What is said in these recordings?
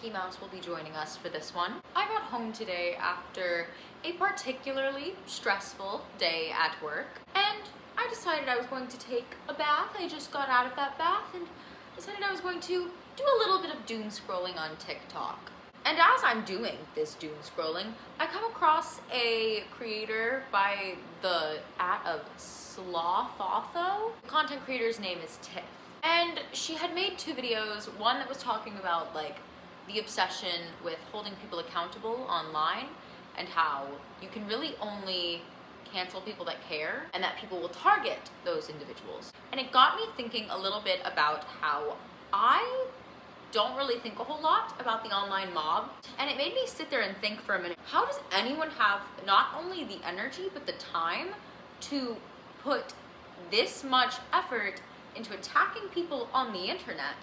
Mickey Mouse will be joining us for this one. I got home today after a particularly stressful day at work, and I decided I was going to take a bath. I just got out of that bath and decided I was going to do a little bit of doom scrolling on TikTok. And as I'm doing this doom scrolling, I come across a creator by the of Slothotho. The content creator's name is Tiff. And she had made two videos, one that was talking about like the obsession with holding people accountable online and how you can really only cancel people that care and that people will target those individuals. And it got me thinking a little bit about how I don't really think a whole lot about the online mob. And it made me sit there and think for a minute, how does anyone have not only the energy but the time to put this much effort into attacking people on the internet,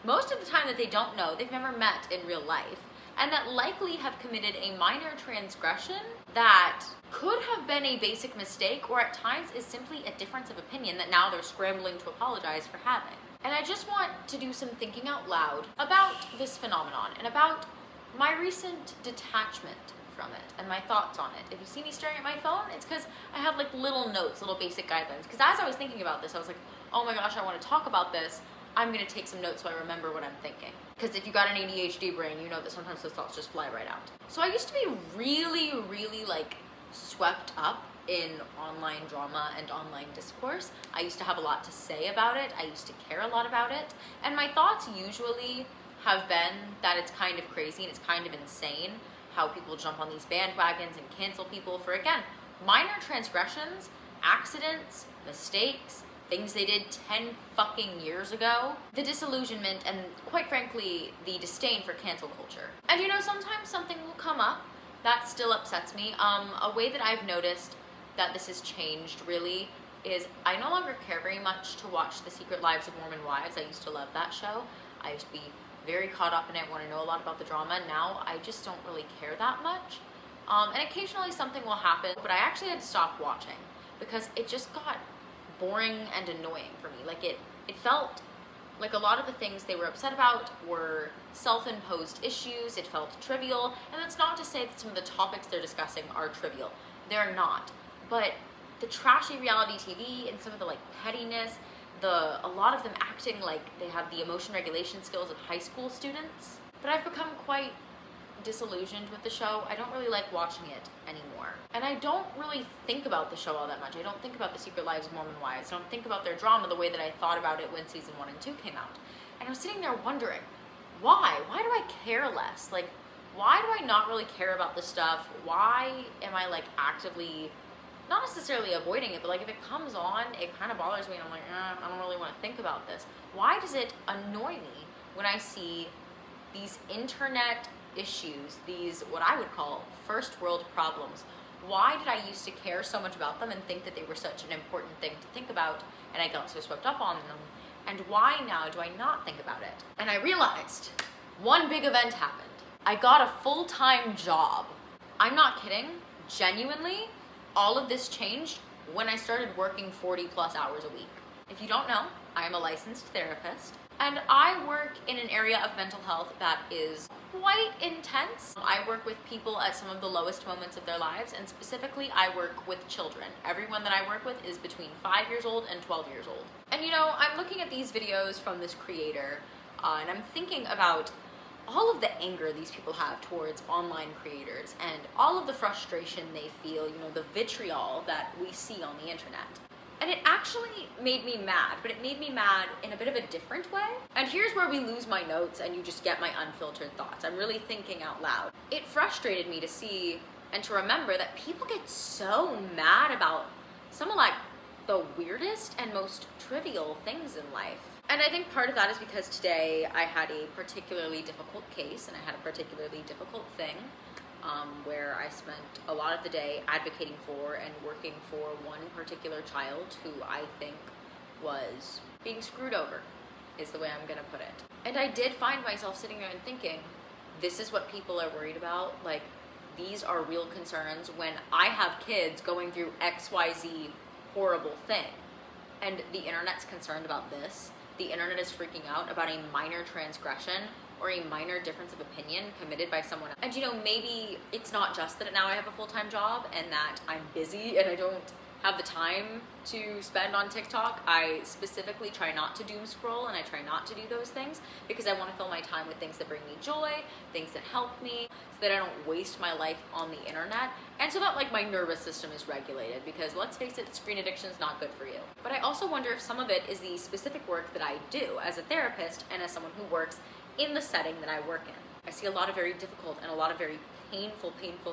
most of the time that they don't know, they've never met in real life, and that likely have committed a minor transgression that could have been a basic mistake or at times is simply a difference of opinion that now they're scrambling to apologize for having. And I just want to do some thinking out loud about this phenomenon and about my recent detachment from it and my thoughts on it. If you see me staring at my phone, it's because I have like little notes, little basic guidelines. Because as I was thinking about this, I was like, oh my gosh, I want to talk about this. I'm going to take some notes so I remember what I'm thinking. Because if you got an ADHD brain, you know that sometimes those thoughts just fly right out. So I used to be really like swept up in online drama and online discourse. I used to have a lot to say about it. I used to care a lot about it. And my thoughts usually have been that it's kind of crazy and it's kind of insane how people jump on these bandwagons and cancel people for, again, minor transgressions, accidents, mistakes, things they did 10 fucking years ago. The disillusionment and, quite frankly, the disdain for cancel culture. And you know, sometimes something will come up that still upsets me. A way that I've noticed that this has changed really is I no longer care very much to watch The Secret Lives of Mormon Wives. I used to love that show. I used to be very caught up in it, want to know a lot about the drama. Now I just don't really care that much. And occasionally something will happen, but I actually had to stop watching because it just got boring and annoying for me. Like it felt like a lot of the things they were upset about were self-imposed issues. It felt trivial, and that's not to say that some of the topics they're discussing are trivial. They're not. But the trashy reality TV and some of the like pettiness, a lot of them acting like they have the emotion regulation skills of high school students. But I've become quite disillusioned with the show. I don't really like watching it anymore. And I don't really think about the show all that much. I don't think about The Secret Lives of Mormon Wives. I don't think about their drama the way that I thought about it when season 1 and 2 came out. And I was sitting there wondering, why? Why do I care less? Like, why do I not really care about this stuff? Why am I like actively, not necessarily avoiding it, but like if it comes on, it kind of bothers me and I'm like, I don't really want to think about this. Why does it annoy me when I see these internet issues, these what I would call first world problems? Why did I used to care so much about them and think that they were such an important thing to think about, and I got so swept up on them? And why now do I not think about it? And I realized one big event happened. I got a full-time job. I'm not kidding. Genuinely, all of this changed when I started working 40 plus hours a week. If you don't know, I am a licensed therapist, and I work in an area of mental health that is quite intense. I work with people at some of the lowest moments of their lives, and specifically I work with children. Everyone that I work with is between 5 years old and 12 years old. And you know, I'm looking at these videos from this creator, and I'm thinking about all of the anger these people have towards online creators and all of the frustration they feel, you know, the vitriol that we see on the internet. And it actually made me mad, but it made me mad in a bit of a different way. And here's where we lose my notes and you just get my unfiltered thoughts. I'm really thinking out loud. It frustrated me to see and to remember that people get so mad about some of like the weirdest and most trivial things in life. And I think part of that is because today I had a particularly difficult case and I had a particularly difficult thing where I spent a lot of the day advocating for and working for one particular child who I think was being screwed over, is the way I'm gonna put it. And I did find myself sitting there and thinking, this is what people are worried about? Like, these are real concerns when I have kids going through XYZ horrible thing. And the internet's concerned about this. The internet is freaking out about a minor transgression or a minor difference of opinion committed by someone else. And you know, maybe it's not just that now I have a full-time job and that I'm busy and I don't have the time to spend on TikTok. I specifically try not to doom scroll, and I try not to do those things because I want to fill my time with things that bring me joy, things that help me, so that I don't waste my life on the internet, and so that like my nervous system is regulated, because let's face it, screen addiction is not good for you. But I also wonder if some of it is the specific work that I do as a therapist and as someone who works in the setting that I work in. I see a lot of very difficult and a lot of very painful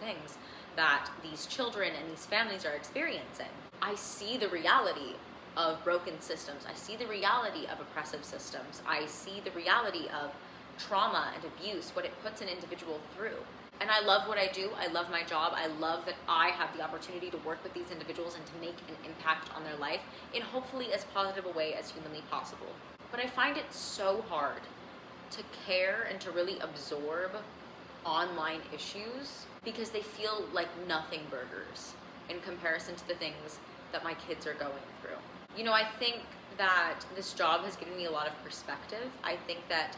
things that these children and these families are experiencing. I see the reality of broken systems. I see the reality of oppressive systems. I see the reality of trauma and abuse, what it puts an individual through. And I love what I do. I love my job. I love that I have the opportunity to work with these individuals and to make an impact on their life in hopefully as positive a way as humanly possible. But I find it so hard to care and to really absorb online issues because they feel like nothing burgers in comparison to the things that my kids are going through. You know, I think that this job has given me a lot of perspective. I think that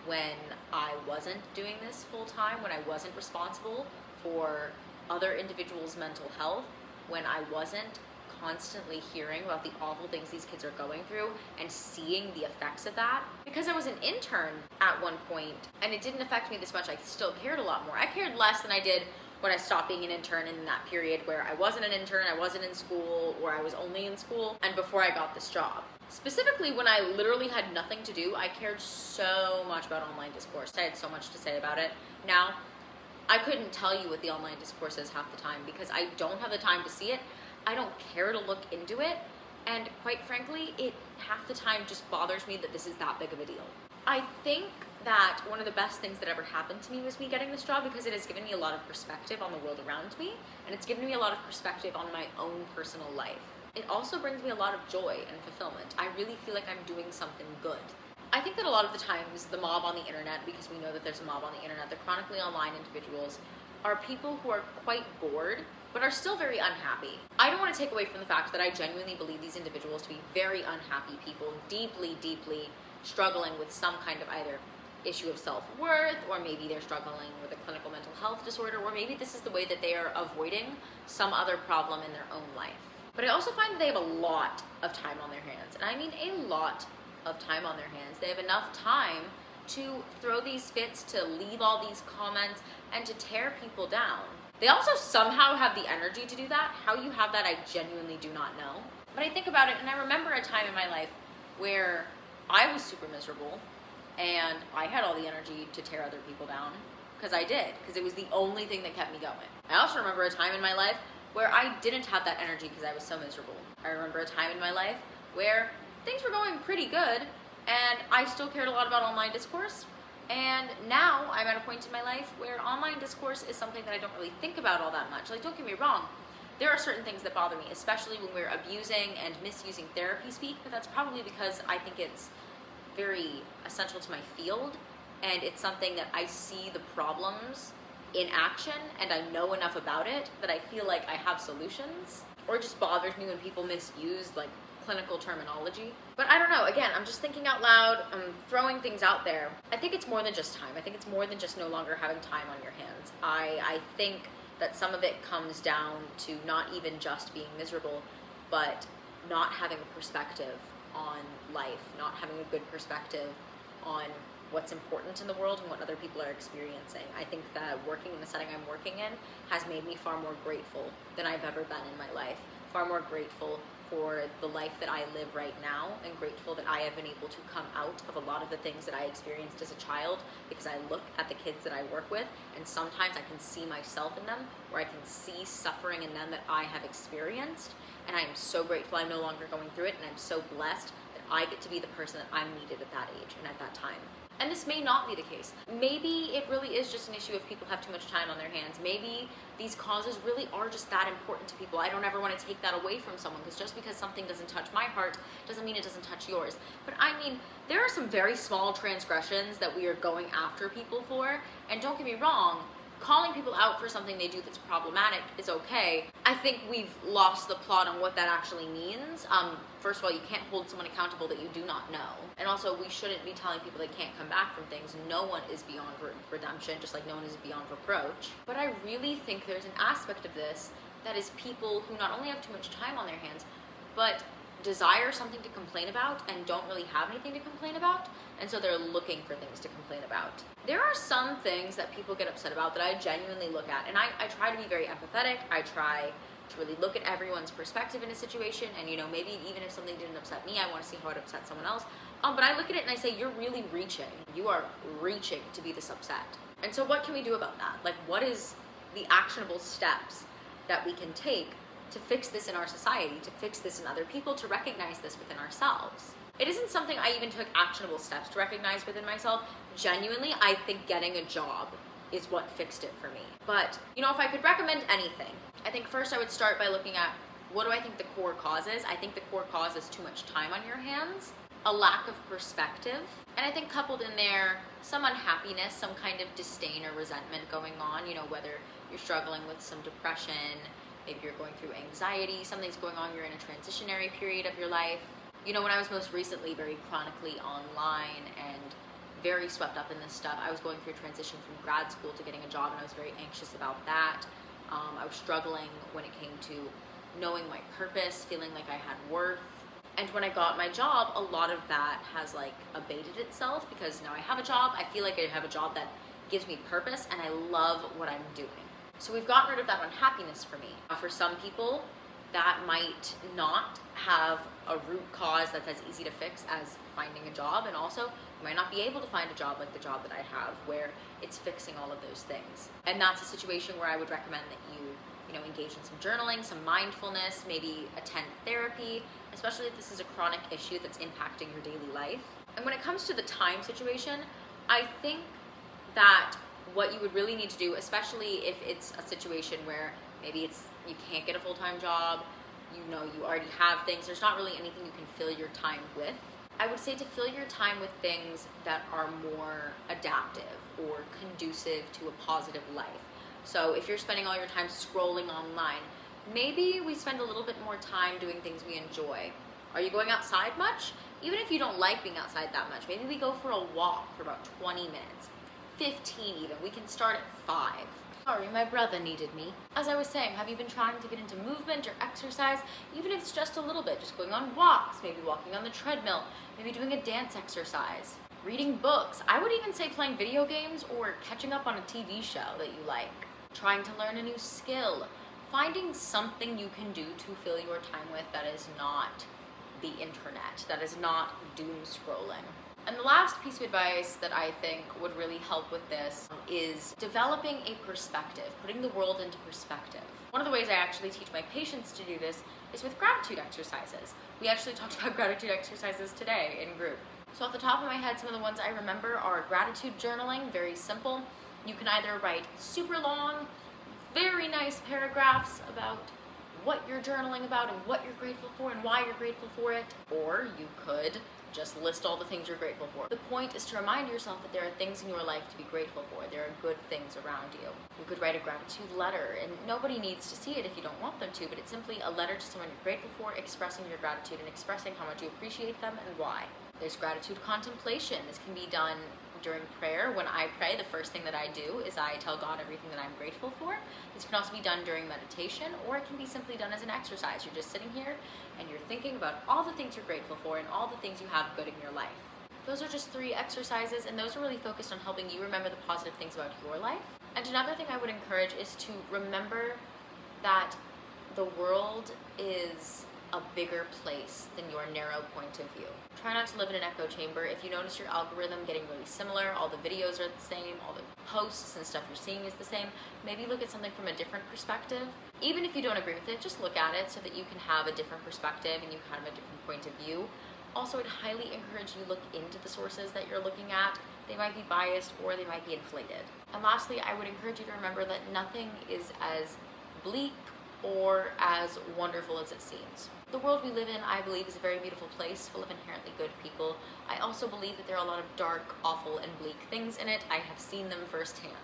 when I wasn't doing this full time, when I wasn't responsible for other individuals' mental health, when I wasn't constantly hearing about the awful things these kids are going through and seeing the effects of that. Because I was an intern at one point and it didn't affect me this much, I still cared a lot more. I cared less than I did when I stopped being an intern in that period where I wasn't an intern, I wasn't in school, or I was only in school, and before I got this job. Specifically, when I literally had nothing to do, I cared so much about online discourse. I had so much to say about it. Now, I couldn't tell you what the online discourse is half the time because I don't have the time to see it. I don't care to look into it, and quite frankly, it half the time just bothers me that this is that big of a deal. I think that one of the best things that ever happened to me was me getting this job because it has given me a lot of perspective on the world around me, and it's given me a lot of perspective on my own personal life. It also brings me a lot of joy and fulfillment. I really feel like I'm doing something good. I think that a lot of the times the mob on the internet, because we know that there's a mob on the internet, the chronically online individuals, are people who are quite bored but are still very unhappy. I don't want to take away from the fact that I genuinely believe these individuals to be very unhappy people, deeply struggling with some kind of either issue of self-worth, or maybe they're struggling with a clinical mental health disorder, or maybe this is the way that they are avoiding some other problem in their own life. But I also find that they have a lot of time on their hands, and I mean a lot of time on their hands. They have enough time to throw these fits, to leave all these comments, and to tear people down. They also somehow have the energy to do that. How you have that, I genuinely do not know. But I think about it, and I remember a time in my life where I was super miserable, and I had all the energy to tear other people down, because I did, because it was the only thing that kept me going. I also remember a time in my life where I didn't have that energy because I was so miserable. I remember a time in my life where things were going pretty good, and I still cared a lot about online discourse. And now I'm at a point in my life where online discourse is something that I don't really think about all that much. Like, don't get me wrong, there are certain things that bother me, especially when we're abusing and misusing therapy speak, but that's probably because I think it's very essential to my field, and it's something that I see the problems in action, and I know enough about it that I feel like I have solutions. Or it just bothers me when people misuse like clinical terminology. But I don't know, again, I'm just thinking out loud, I'm throwing things out there. I think it's more than just time. I think it's more than just no longer having time on your hands. I think that some of it comes down to not even just being miserable, but not having a perspective on life, not having a good perspective on what's important in the world and what other people are experiencing. I think that working in the setting I'm working in has made me far more grateful than I've ever been in my life, far more grateful for the life that I live right now, and grateful that I have been able to come out of a lot of the things that I experienced as a child, because I look at the kids that I work with and sometimes I can see myself in them, or I can see suffering in them that I have experienced, and I am so grateful I'm no longer going through it, and I'm so blessed that I get to be the person that I'm needed at that age and at that time. And this may not be the case. Maybe it really is just an issue of people have too much time on their hands. Maybe these causes really are just that important to people. I don't ever want to take that away from someone, because just because something doesn't touch my heart doesn't mean it doesn't touch yours. But I mean, there are some very small transgressions that we are going after people for, and don't get me wrong, calling people out for something they do that's problematic is okay. I think we've lost the plot on what that actually means. First of all, you can't hold someone accountable that you do not know. And also, we shouldn't be telling people they can't come back from things. No one is beyond redemption, just like no one is beyond reproach. But I really think there's an aspect of this that is people who not only have too much time on their hands, but desire something to complain about and don't really have anything to complain about, and so they're looking for things to complain about. There are some things that people get upset about that I genuinely look at, and I try to be very empathetic. I try to really look at everyone's perspective in a situation, and maybe even if something didn't upset me, I want to see how it upset someone else. But I look at it and I say, you're really reaching. You are reaching to be this upset. And so what can we do about that? Like, what is the actionable steps that we can take to fix this in our society, to fix this in other people, to recognize this within ourselves? It isn't something I even took actionable steps to recognize within myself. Genuinely, I think getting a job is what fixed it for me. But, if I could recommend anything, I think first I would start by looking at, what do I think the core cause is? I think the core cause is too much time on your hands, a lack of perspective, and I think coupled in there, some unhappiness, some kind of disdain or resentment going on, whether you're struggling with some depression, maybe you're going through anxiety, something's going on, you're in a transitionary period of your life. When I was most recently very chronically online and very swept up in this stuff, I was going through a transition from grad school to getting a job, and I was very anxious about that. I was struggling when it came to knowing my purpose, feeling like I had worth. And when I got my job, a lot of that has abated itself, because now I have a job. I feel like I have a job that gives me purpose, and I love what I'm doing. So we've gotten rid of that unhappiness for me. For some people, that might not have a root cause that's as easy to fix as finding a job, and also you might not be able to find a job like the job that I have where it's fixing all of those things. And that's a situation where I would recommend that you engage in some journaling, some mindfulness, maybe attend therapy, especially if this is a chronic issue that's impacting your daily life. And when it comes to the time situation, I think that what you would really need to do, especially if it's a situation where maybe you can't get a full-time job, you already have things, there's not really anything you can fill your time with. I would say to fill your time with things that are more adaptive or conducive to a positive life. So if you're spending all your time scrolling online, maybe we spend a little bit more time doing things we enjoy. Are you going outside much? Even if you don't like being outside that much, maybe we go for a walk for about 20 minutes, 15 even. We can start at 5. Sorry, my brother needed me. As I was saying, have you been trying to get into movement or exercise? Even if it's just a little bit, just going on walks, maybe walking on the treadmill, maybe doing a dance exercise, reading books. I would even say playing video games or catching up on a TV show that you like, trying to learn a new skill, finding something you can do to fill your time with that is not the internet, that is not doom scrolling. And the last piece of advice that I think would really help with this is developing a perspective, putting the world into perspective. One of the ways I actually teach my patients to do this is with gratitude exercises. We actually talked about gratitude exercises today in group. So off the top of my head, some of the ones I remember are gratitude journaling, very simple. You can either write super long, very nice paragraphs about what you're journaling about and what you're grateful for and why you're grateful for it, or you could just list all the things you're grateful for. The point is to remind yourself that there are things in your life to be grateful for. There are good things around you. You could write a gratitude letter, and nobody needs to see it if you don't want them to, but it's simply a letter to someone you're grateful for, expressing your gratitude and expressing how much you appreciate them and why. There's gratitude contemplation. This can be done during prayer. When I pray, the first thing that I do is I tell God everything that I'm grateful for. This can also be done during meditation, or it can be simply done as an exercise. You're just sitting here and you're thinking about all the things you're grateful for and all the things you have good in your life. Those are just 3 exercises, and those are really focused on helping you remember the positive things about your life. And another thing I would encourage is to remember that the world is a bigger place than your narrow point of view. Try not to live in an echo chamber. If you notice your algorithm getting really similar, all the videos are the same, all the posts and stuff you're seeing is the same, maybe look at something from a different perspective. Even if you don't agree with it, just look at it so that you can have a different perspective and you have a different point of view. Also, I'd highly encourage you look into the sources that you're looking at. They might be biased or they might be inflated. And lastly, I would encourage you to remember that nothing is as bleak or as wonderful as it seems. The world we live in, I believe, is a very beautiful place full of inherently good people. I also believe that there are a lot of dark, awful, and bleak things in it. I have seen them firsthand.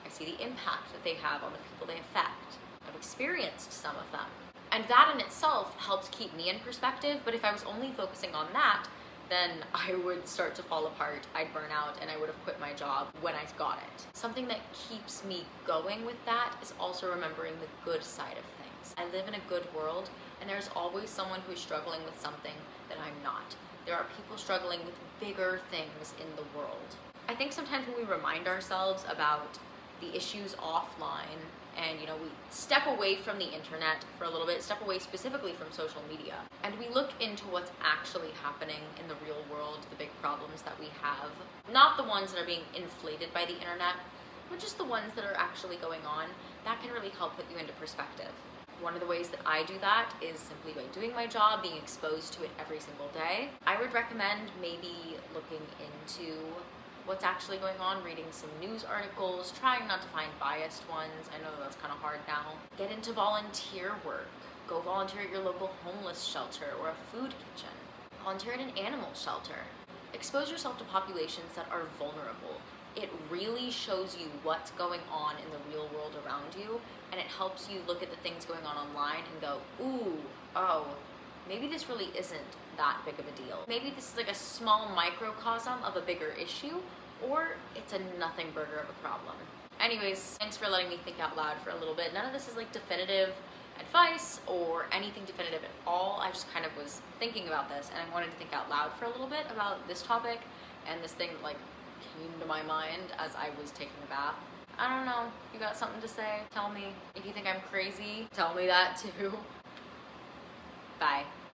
I see the impact that they have on the people they affect. I've experienced some of them. And that in itself helps keep me in perspective, but if I was only focusing on that, then I would start to fall apart, I'd burn out, and I would have quit my job when I got it. Something that keeps me going with that is also remembering the good side of things. I live in a good world, and there's always someone who's struggling with something that I'm not. There are people struggling with bigger things in the world. I think sometimes when we remind ourselves about the issues offline, and we step away from the internet for a little bit, step away specifically from social media, and we look into what's actually happening in the real world, the big problems that we have, not the ones that are being inflated by the internet, but just the ones that are actually going on, that can really help put you into perspective. One of the ways that I do that is simply by doing my job, being exposed to it every single day. I would recommend maybe looking into what's actually going on, reading some news articles, trying not to find biased ones. I know that's kind of hard now. Get into volunteer work. Go volunteer at your local homeless shelter or a food kitchen. Volunteer at an animal shelter. Expose yourself to populations that are vulnerable. It really shows you what's going on in the real world around you, and it helps you look at the things going on online and go, ooh, oh, maybe this really isn't that big of a deal. Maybe this is like a small microcosm of a bigger issue, or it's a nothing burger of a problem. Anyways, thanks for letting me think out loud for a little bit. None of this is like definitive advice or anything definitive at all. I just kind of was thinking about this, and I wanted to think out loud for a little bit about this topic and this thing that came to my mind as I was taking a bath. I don't know. If you got something to say, tell me. If you think I'm crazy, tell me that too. Bye.